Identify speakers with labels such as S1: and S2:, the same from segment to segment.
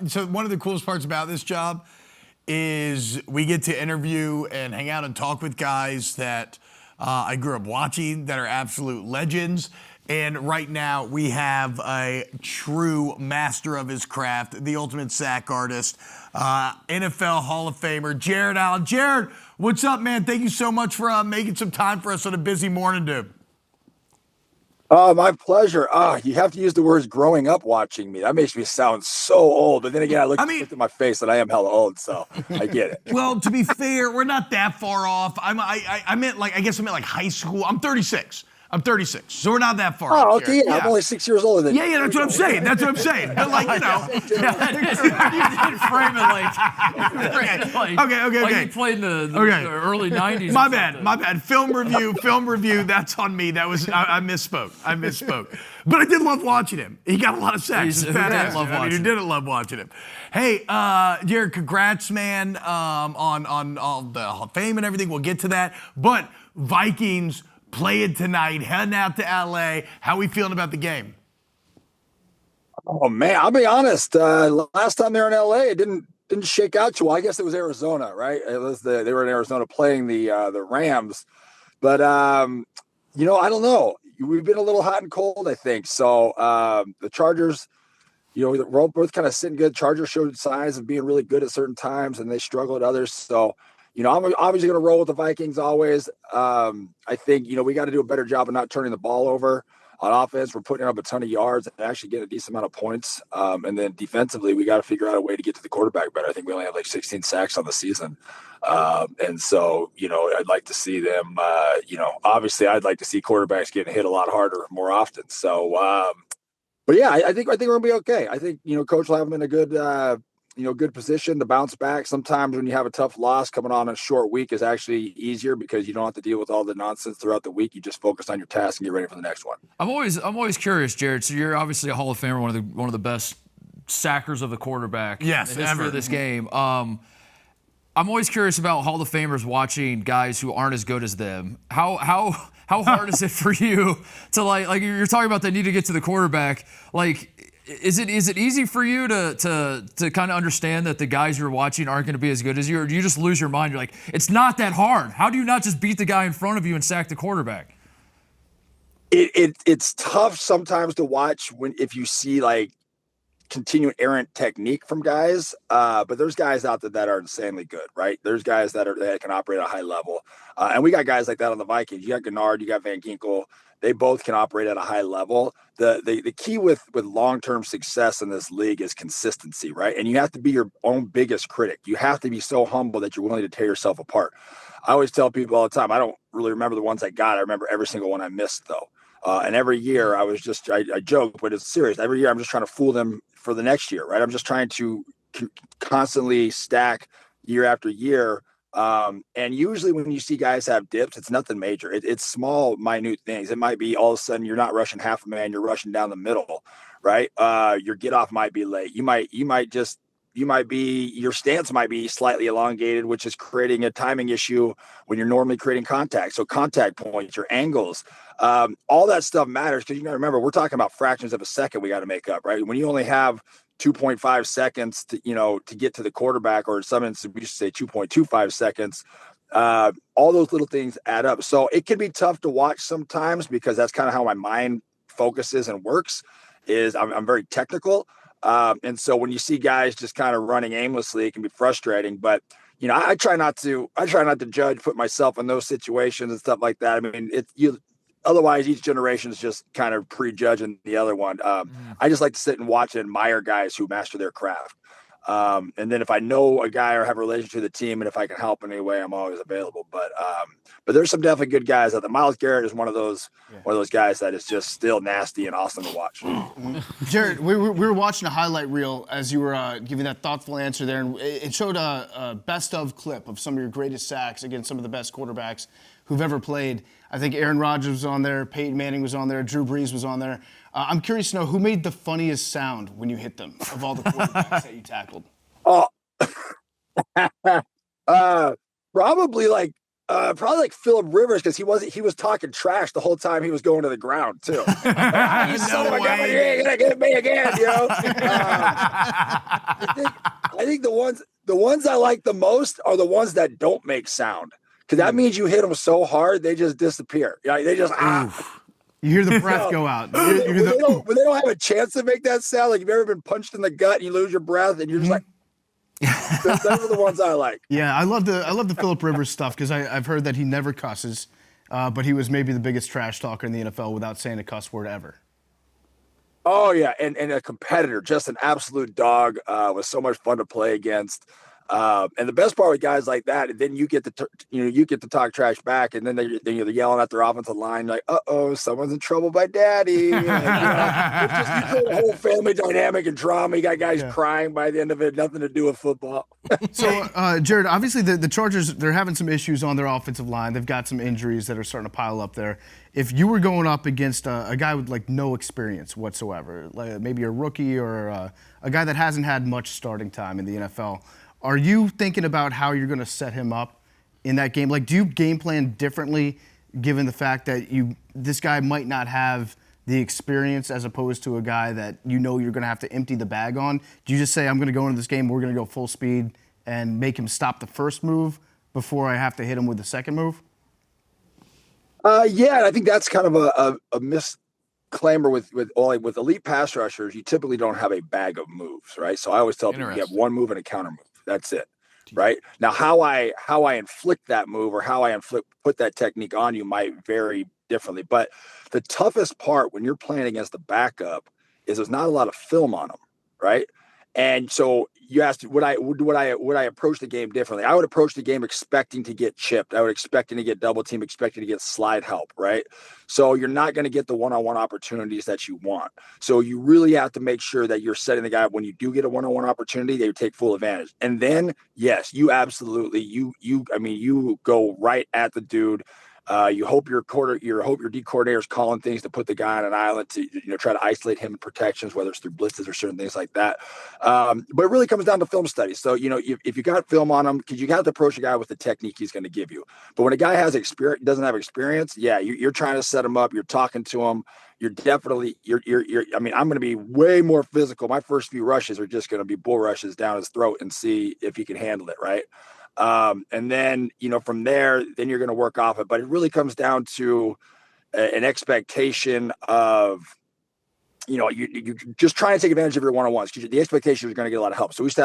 S1: So one of the coolest parts about this job is we get to interview and hang out and talk with guys that I grew up watching that are absolute legends. And right now we have a true master of his craft, the ultimate sack artist, NFL Hall of Famer, Jared Allen. Jared, what's up, man? Thank you so much for making some time for us on a busy morning, dude.
S2: My pleasure. You have to use the words growing up watching me. That makes me sound so old. But then again, I looked at my face and I am hella old, so I get it.
S1: Well, to be fair, we're not that far off. I meant like high school. I'm 36. So we're not that far off.
S2: Oh, okay, yeah. I'm only 6 years older than you.
S1: Yeah, that's what I'm saying. But like, you know.
S3: You didn't frame it like
S1: Okay.
S3: Like you played in the early 90s.
S1: My bad. Film review, that's on me. That was, I misspoke. But I did love watching him. He got a lot of sacks. Who didn't love watching him? Hey, Jared, congrats, man, on all the Hall of Fame and everything. We'll get to that. But Vikings playing tonight, heading out to LA. How we feeling about the game?
S2: Oh man, I'll be honest. Last time they were in LA, it didn't shake out too well. I guess it was Arizona, right? They were in Arizona playing the Rams, but I don't know. We've been a little hot and cold, I think. So the Chargers, we're both kind of sitting good. Chargers showed signs of being really good at certain times, and they struggle at others. So. I'm obviously going to roll with the Vikings always. I think, we got to do a better job of not turning the ball over on offense. We're putting up a ton of yards and actually get a decent amount of points. And then defensively, we got to figure out a way to get to the quarterback better. I think we only have like 16 sacks on the season. And so, I'd like to see them, obviously I'd like to see quarterbacks getting hit a lot harder more often. So, but yeah, I think we're going to be okay. I think, coach will have them in a good, good position to bounce back. Sometimes when you have a tough loss coming on a short week is actually easier because you don't have to deal with all the nonsense throughout the week. You just focus on your task and get ready for the next one.
S3: I'm always curious, Jared. So you're obviously a Hall of Famer, one of the best sackers of the quarterback in the history of this game. I'm always curious about Hall of Famers watching guys who aren't as good as them. How hard is it for you to like you're talking about they need to get to the quarterback, like. Is it easy for you to kind of understand that the guys you're watching aren't going to be as good as you, or do you just lose your mind? You're like, it's not that hard. How do you not just beat the guy in front of you and sack the quarterback?
S2: It's tough sometimes to watch if you see like continuing errant technique from guys, but there's guys out there that are insanely good, right? There's guys that can operate at a high level, and we got guys like that on the Vikings. You got Gennard, you got Van Ginkel. They both can operate at a high level. The key with long-term success in this league is consistency, right? And you have to be your own biggest critic. You have to be so humble that you're willing to tear yourself apart. I always tell people all the time, I don't really remember the ones I got. I remember every single one I missed, though. And every year I joke, but it's serious. Every year I'm just trying to fool them for the next year, right? I'm just trying to constantly stack year after year. And usually when you see guys have dips, it's nothing major. It's small, minute things. It might be all of a sudden you're not rushing half a man, you're rushing down the middle, right? Your get off might be late. Your stance might be slightly elongated, which is creating a timing issue when you're normally creating contact. So contact points, your angles, all that stuff matters because you got to remember, we're talking about fractions of a second we got to make up, right? When you only have 2.5 seconds to get to the quarterback, or in some instances we used to say 2.25 seconds. All those little things add up. So it can be tough to watch sometimes because that's kind of how my mind focuses and works. I'm very technical. And so when you see guys just kind of running aimlessly, it can be frustrating, but I try not to put myself in those situations and stuff like that. I mean, otherwise each generation is just kind of prejudging the other one. I just like to sit and watch and admire guys who master their craft. And then if I know a guy or have a relationship with the team, and if I can help in any way, I'm always available. But there's some definitely good guys out there. Myles Garrett is one of those guys that is just still nasty and awesome to watch.
S4: Jared, we were watching a highlight reel as you were giving that thoughtful answer there, and it showed a best of clip of some of your greatest sacks against some of the best quarterbacks who've ever played. I think Aaron Rodgers was on there, Peyton Manning was on there, Drew Brees was on there. I'm curious to know who made the funniest sound when you hit them of all the quarterbacks that you tackled.
S2: Oh, probably like Probably like Phillip Rivers, because he was talking trash the whole time he was going to the ground too. You son of a gun, you ain't gonna get me again, you know. I think the ones I like the most are the ones that don't make sound, because that means you hit them so hard they just disappear. Yeah, they just
S4: You hear the breath go out.
S2: When they don't have a chance to make that sound, like you've ever been punched in the gut and you lose your breath and you're just like. Those are the ones I like.
S4: Yeah, I love the Phillip Rivers stuff, because I've heard that he never cusses, but he was maybe the biggest trash talker in the NFL without saying a cuss word ever.
S2: Oh yeah, and a competitor, just an absolute dog. Was so much fun to play against. And the best part with guys like that, then you get to talk trash back, and then they're yelling at their offensive line like, "Uh-oh, someone's in trouble by daddy." Like, it's just you throw the whole family dynamic and drama. You got guys crying by the end of it, nothing to do with football.
S4: So, Jared, obviously the Chargers, they're having some issues on their offensive line. They've got some injuries that are starting to pile up there. If you were going up against a guy with like no experience whatsoever, like maybe a rookie or a guy that hasn't had much starting time in the NFL, are you thinking about how you're going to set him up in that game? Like, do you game plan differently given the fact that this guy might not have the experience as opposed to a guy that you're going to have to empty the bag on? Do you just say, I'm going to go into this game, we're going to go full speed and make him stop the first move before I have to hit him with the second move?
S2: Yeah, I think that's kind of a misclaimer with elite pass rushers. You typically don't have a bag of moves, right? So I always tell people you have one move and a counter move. That's it, right? Now, how I inflict that move or how I put that technique on you might vary differently. But the toughest part when you're playing against the backup is there's not a lot of film on them, right? And so you asked, would I approach the game differently? I would approach the game expecting to get chipped. I would expecting to get double team, expecting to get slide help, right? So you're not going to get the one-on-one opportunities that you want. So you really have to make sure that you're setting the guy up when you do get a one-on-one opportunity, they take full advantage. And then, yes, you absolutely, you go right at the dude. You hope your D coordinator is calling things to put the guy on an island to try to isolate him in protections, whether it's through blitzes or certain things like that. But it really comes down to film studies. So if you got film on him, because you have to approach a guy with the technique he's going to give you. But when a guy doesn't have experience, yeah, you're trying to set him up. You're talking to him. You're definitely I'm going to be way more physical. My first few rushes are just going to be bull rushes down his throat and see if he can handle it, right? And then, from there, then you're going to work off it. But it really comes down to an expectation of, you just trying to take advantage of your one-on-ones, because the expectation is going to get a lot of help. So we used to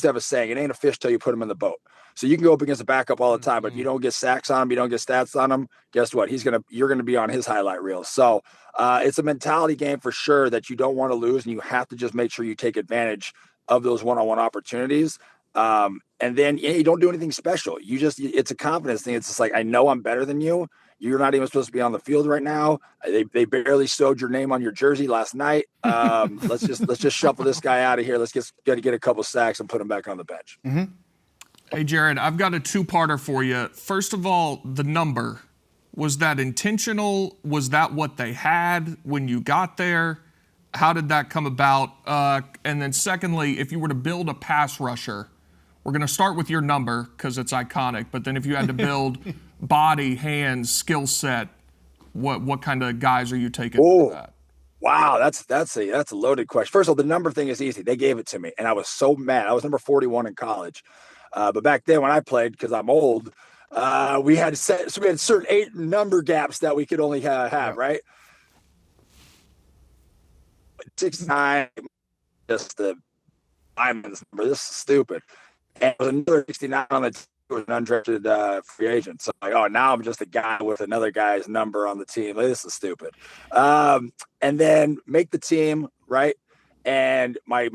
S2: have a saying, it ain't a fish till you put him in the boat. So you can go up against a backup all the time, but if you don't get sacks on him, you don't get stats on him, guess what? You're going to be on his highlight reel. So it's a mentality game for sure that you don't want to lose, and you have to just make sure you take advantage of those one-on-one opportunities. And then you don't do anything special. It's a confidence thing. It's just like, I know I'm better than you. You're not even supposed to be on the field right now. They barely sewed your name on your jersey last night. Let's just shuffle this guy out of here. Let's get a couple sacks and put him back on the bench.
S5: Mm-hmm. Hey, Jared, I've got a two-parter for you. First of all, the number, was that intentional? Was that what they had when you got there? How did that come about? And then secondly, if you were to build a pass rusher, we're going to start with your number because it's iconic, but then if you had to build body, hands, skill set, what kind of guys are you taking for that?
S2: Wow, that's a loaded question. First of all, the number thing is easy. They gave it to me, and I was so mad. I was number 41 in college. But back then when I played, because I'm old, we had certain 8 number gaps that we could only have, right? 69, just the diamonds number. This is stupid. And there was another 69 on the team who was an undrafted free agent. So I'm like, now I'm just a guy with another guy's number on the team. Like, this is stupid. And then make the team, right? And my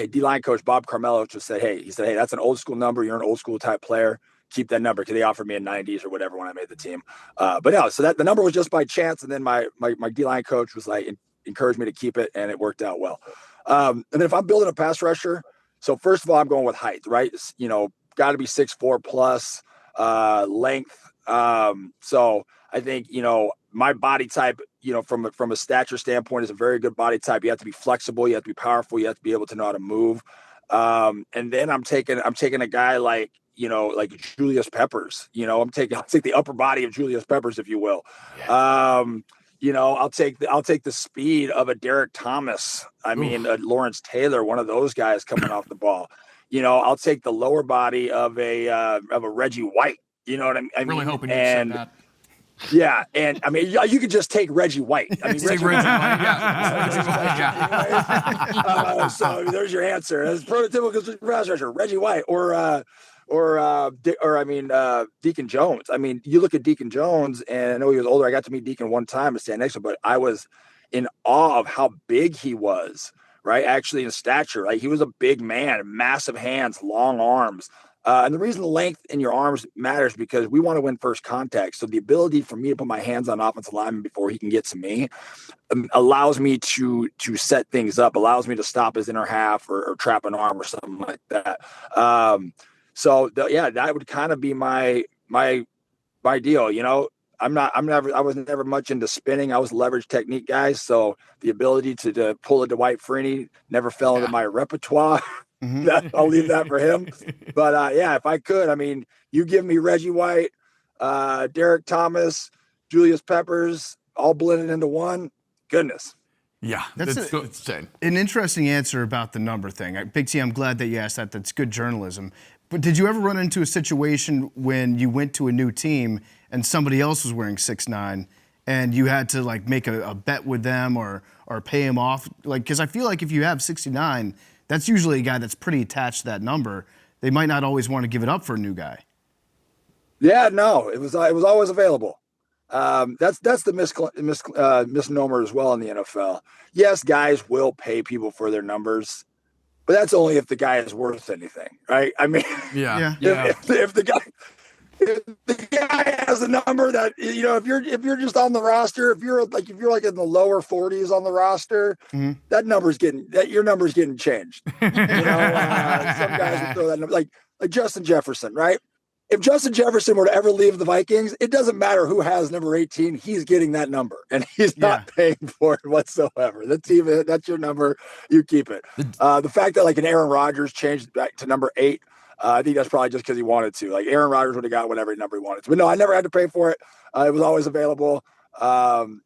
S2: D-line coach, Bob Carmelo, just said, hey, that's an old school number. You're an old school type player. Keep that number, because they offered me a 90s or whatever when I made the team. But no, so that the number was just by chance. And then my D-line coach was like, encouraged me to keep it, and it worked out well. And then if I'm building a pass rusher, so first of all, I'm going with height, right? Got to be 6'4" plus length. So I think, my body type, from a stature standpoint, is a very good body type. You have to be flexible. You have to be powerful. You have to be able to know how to move. And then I'm taking a guy like, like Julius Peppers. I'll take the upper body of Julius Peppers, if you will. I'll take the speed of a Derek Thomas. I mean, Lawrence Taylor, one of those guys coming off the ball. I'll take the lower body of a Reggie White. You know what I mean?
S5: Really hoping you said that.
S2: Yeah, and I mean, you could just take Reggie White. I mean,
S3: Reggie White. Yeah.
S2: So there's your answer. It's prototypical pass rusher, Reggie White, or Deacon Jones. I mean, you look at Deacon Jones, and I know he was older. I got to meet Deacon one time and stand next to him, but I was in awe of how big he was. Right, actually in stature, like he was a big man, massive hands, long arms. And the reason the length in your arms matters because we want to win first contact. So the ability for me to put my hands on offensive lineman before he can get to me allows me to set things up, allows me to stop his inner half or trap an arm or something like that. That would kind of be my deal. I was never much into spinning. I was a leverage technique guy. So the ability to pull a Dwight Freeney never fell into my repertoire. I'll leave that for him. But if I could, I mean, you give me Reggie White, Derek Thomas, Julius Peppers, all blended into one. Goodness.
S1: Yeah,
S4: that's insane. An interesting answer about the number thing. Big T, I'm glad that you asked that. That's good journalism. But did you ever run into a situation when you went to a new team and somebody else was wearing 6'9", and you had to like make a bet with them or pay him off? Like, because I feel like if you have 69, that's usually a guy that's pretty attached to that number. They might not always want to give it up for a new guy.
S2: Yeah, no, it was always available. That's the misnomer as well in the NFL. Yes, guys will pay people for their numbers, but that's only if the guy is worth anything, right? I mean, if the guy has a number that if you're just on the roster, if you're like in the lower 40s on the roster, your number's getting changed. Some guys would throw that number, like Justin Jefferson, right? If Justin Jefferson were to ever leave the Vikings, it doesn't matter who has number 18. He's getting that number, and he's not paying for it whatsoever. The team, that's your number. You keep it. The fact that like an Aaron Rodgers changed back to number 8, I think that's probably just because he wanted to. Like Aaron Rodgers would have got whatever number he wanted to. But no, I never had to pay for it. It was always available. It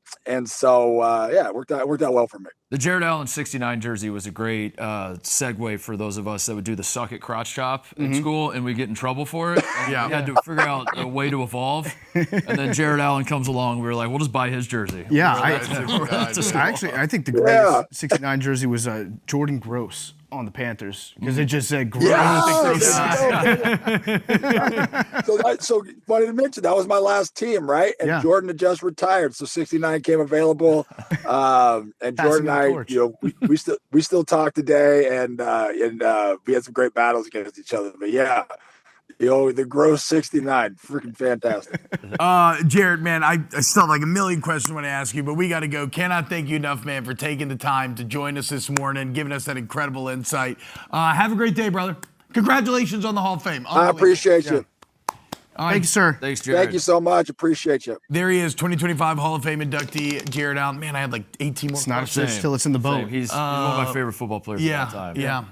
S2: worked out well for me.
S3: The Jared Allen 69 jersey was a great segue for those of us that would do the suck at crotch chop in school, and we get in trouble for it. We had to figure out a way to evolve. And then Jared Allen comes along. We were like, we'll just buy his jersey.
S4: Yeah, I think the greatest 69 jersey was Jordan Gross on the Panthers because it just said Gross.
S2: So funny to mention, that was my last team, right? And Jordan had just retired, so 69 came available. And Jordan and I, we still talk today, and we had some great battles against each other. But the Gross 69, freaking fantastic.
S1: Jared, man, I still have like a million questions I want to ask you, but we got to go. Cannot thank you enough, man, for taking the time to join us this morning, giving us that incredible insight. Have a great day, brother. Congratulations on the Hall of Fame.
S2: I appreciate you.
S4: Thank you, sir.
S3: Thanks, Jared.
S2: Thank you so much. Appreciate you.
S1: There he is, 2025 Hall of Fame inductee, Jared Allen. Man, I had like 18 more.
S4: It's not a fish till it's in the boat.
S3: He's one of my favorite football players of all time.
S1: Yeah.